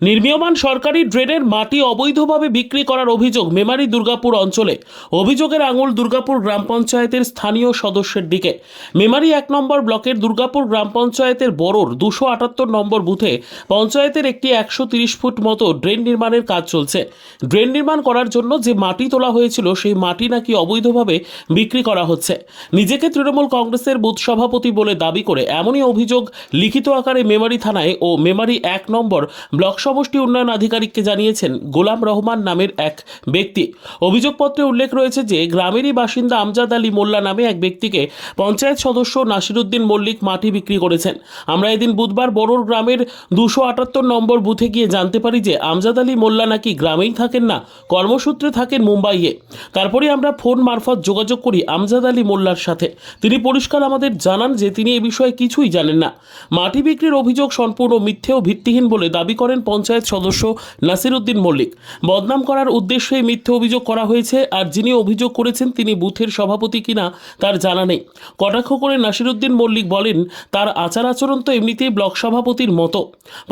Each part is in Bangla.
নির্মীয়মান সরকারি ড্রেনের মাটি অবৈধভাবে বিক্রি করার অভিযোগ মেমারি দুর্গাপুর অঞ্চলে। অভিযোগের আঙুল দুর্গাপুর গ্রাম পঞ্চায়েতের স্থানীয় সদস্যের দিকে। মেমারি 1 নম্বর ব্লকের দুর্গাপুর গ্রাম পঞ্চায়েতের বড়োর 278 নম্বর বুথে পঞ্চায়েতের একটি 130 ফুট মতো ড্রেন নির্মাণের কাজ চলছে। ড্রেন নির্মাণ করার জন্য যে মাটি তোলা হয়েছিল সেই মাটি নাকি অবৈধভাবে বিক্রি করা হচ্ছে। নিজেকে তৃণমূল কংগ্রেসের বুথ সভাপতি বলে দাবি করে এমনই অভিযোগ লিখিত আকারে মেমারি থানায় ও মেমারি 1 নম্বর ব্লক সমষ্টি উন্নয়ন আধিকারিককে জানিয়েছেন গোলাম রহমান নামের এক ব্যক্তি। অভিযোগপত্রে উল্লেখ রয়েছে যে গ্রামেরই বাসিন্দা আমজাদ আলী মোল্লা নামে এক ব্যক্তিকে পঞ্চায়েত সদস্য নাসিরউদ্দিন মল্লিক মাটি বিক্রি করেছেন। আমরা এদিন বুধবার বড়োর গ্রামের 278 নম্বর বুথে গিয়ে জানতে পারি যে আমজাদ আলী মোল্লা নাকি গ্রামেই থাকেন না, কর্মসূত্রে থাকেন মুম্বাইয়ে। তারপরে আমরা ফোন মারফত যোগাযোগ করি আমজাদ আলী মোল্লার সাথে। তিনি পরিষ্কার আমাদের জানান যে তিনি এ বিষয়ে কিছুই জানেন না। মাটি বিক্রির অভিযোগ সম্পূর্ণ মিথ্যে ও ভিত্তিহীন বলে দাবি করেন পঞ্চায়েত সদস্য নাসিরউদ্দিন মল্লিক। বদনাম করার উদ্দেশ্যে মিথ্যে অভিযোগ করা হয়েছে, আর যিনি অভিযোগ করেছেন তিনি বুথের সভাপতি কিনা তার জানা নেই। কটাক্ষ করে নাসিরউদ্দিন মল্লিক বলেন তার আচার আচরণ তো এমনিতেই ব্লক সভাপতির মতো।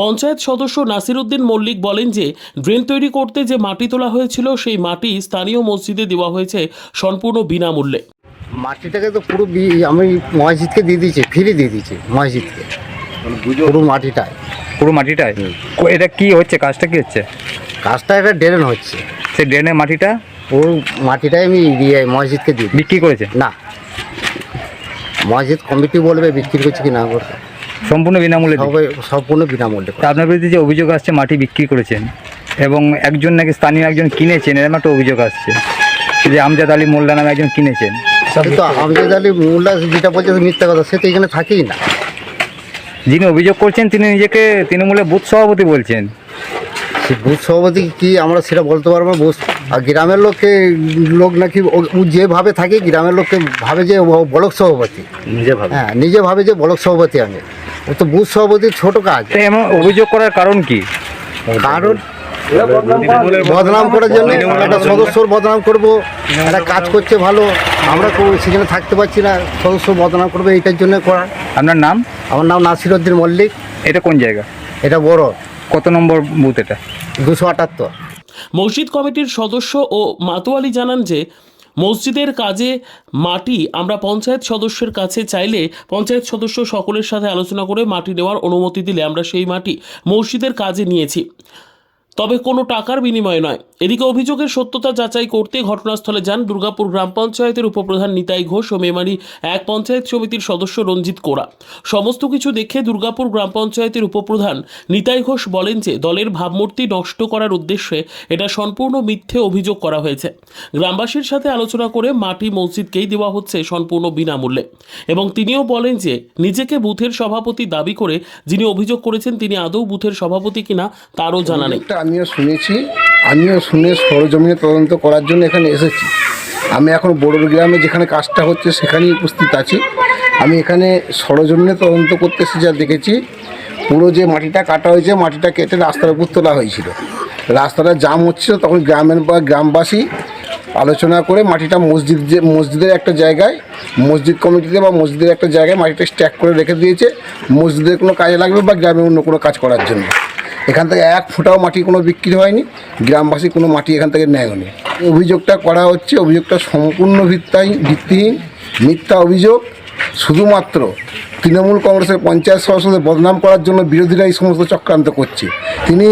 পঞ্চায়েত সদস্য নাসিরউদ্দিন মল্লিক বলেন যে ড্রেন তৈরি করতে যে মাটি তোলা হয়েছিল সেই মাটি স্থানীয় মসজিদে দেওয়া হয়েছে সম্পূর্ণ বিনামূল্যে। মাটিটাকে তো পুরো আমি মসজিদকে দিয়ে দিয়েছি, ফ্রি দিয়ে দিয়েছি মসজিদকে, পুরো মাটিটায়। এটা কি হচ্ছে, কাজটা কি হচ্ছে? কাজটা একটা ড্রেন হচ্ছে, সেই ড্রেনের মাটিটা পুরো মাটিটাই আমি দিয়ে মসজিদকে দিই। বিক্রি করেছে না, মসজিদ কমিটি বলবে বিক্রি করছে কি না করছে। সম্পূর্ণ বিনামূল্যে? সম্পূর্ণ বিনামূল্যে। তা আপনার বিরুদ্ধে যে অভিযোগ আসছে মাটি বিক্রি করেছেন এবং একজন নাকি স্থানীয় একজন কিনেছেন, এরকম একটা অভিযোগ আসছে যে আমজাদ আলী মোল্লা নামে একজন কিনেছেন। কিন্তু আমজাদ আলী মোল্লা যেটা বলছে মিথ্যা কথা, সে তো এখানে থাকেই না। যিনি অভিযোগ করছেন তিনি নিজেকে তৃণমূলের বুথ সভাপতি বলছেন। সে বুথ সভাপতি কি আমরা সেটা বলতে পারবো না। আর গ্রামের লোক নাকি ও যেভাবে থাকে গ্রামের লোককে ভাবে যে ও ব্লক সভাপতি, নিজে ভাবে যে ব্লক সভাপতি। আমি ও তো বুথ সভাপতির ছোট কাজ। এমন অভিযোগ করার কারণ কি? কারণ বদনাম করার জন্য, একটা সদস্যর বদনাম করবো, একটা কাজ করছে ভালো, আমরা সেখানে থাকতে পারছি না, সদস্য বদনাম করবে, এইটার জন্য করা। আপনার নাম? আমার নাম নাসিরউদ্দিন মল্লিক। এটা কোন জায়গা? এটা বড়। কত নম্বর বুথ এটা? 278। মসজিদ কমিটির সদস্য ও মাতোয়ালি জানান যে মসজিদের কাজে মাটি আমরা পঞ্চায়েত সদস্যের কাছে চাইলে পঞ্চায়েত সদস্য সকলের সাথে আলোচনা করে মাটি নেওয়ার অনুমতি দিলে আমরা সেই মাটি মসজিদের কাজে নিয়েছি, তবে কোনো টাকার বিনিময়ে নয়। এদিকে অভিযোগের সত্যতা যাচাই করতে ঘটনাস্থলে যান দুর্গাপুর গ্রাম পঞ্চায়েতের উপপ্রধান নিতাই ঘোষ ও মেমারি 1 পঞ্চায়েত সমিতির সদস্য রঞ্জিত কোরা। সমস্ত কিছু দেখে দুর্গাপুর গ্রাম পঞ্চায়েতের উপপ্রধান নিতাই ঘোষ বলেন যে দলের ভাবমূর্তি নষ্ট করার উদ্দেশ্যে এটা সম্পূর্ণ মিথ্যে অভিযোগ করা হয়েছে। গ্রামবাসীর সাথে আলোচনা করে মাটি মসজিদকেই দেওয়া হচ্ছে সম্পূর্ণ বিনামূল্যে। এবং তিনিও বলেন যে নিজেকে বুথের সভাপতি দাবি করে যিনি অভিযোগ করেছেন তিনি আদৌ বুথের সভাপতি কিনা তারও জানা নেই। আমিও শুনে সরজমিনে তদন্ত করার জন্য এখানে এসেছি। আমি এখন বড়োর গ্রামে যেখানে কাজটা হচ্ছে সেখানেই উপস্থিত আছি। আমি এখানে সরজমিনে তদন্ত করতে এসে যা দেখেছি, পুরো যে মাটিটা কাটা হয়েছে, মাটিটা কেটে রাস্তার উপর তোলা হয়েছিল। রাস্তাটা জাম হচ্ছিল, তখন গ্রামবাসী আলোচনা করে মাটিটা মসজিদের একটা জায়গায়, মসজিদ কমিটিতে বা মসজিদের একটা জায়গায় মাটিটা স্ট্যাক করে রেখে দিয়েছে, মসজিদের কোনো কাজে লাগবে বা গ্রামে অন্য কোনো কাজ করার জন্য। এখান থেকে 1 ফুটাও মাটি কোনো বিক্রি হয়নি, গ্রামবাসী কোনো মাটি এখান থেকে নেয়নি। অভিযোগটা করা হচ্ছে, অভিযোগটা সম্পূর্ণ ভিত্তিহীন, মিথ্যা অভিযোগ। শুধুমাত্র তৃণমূল কংগ্রেসের পঞ্চায়েত সদস্যদের বদনাম করার জন্য বিরোধীরা এই সমস্ত চক্রান্ত করছে। তিনি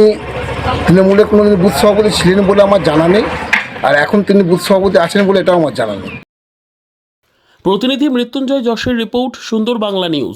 তৃণমূলের কোনোদিন বুথ সভাপতি ছিলেন বলে আমার জানা নেই, আর এখন তিনি বুথ সভাপতি আছেন বলে এটাও আমার জানা নেই। প্রতিনিধি মৃত্যুঞ্জয় যশের রিপোর্ট, সুন্দর বাংলা নিউজ।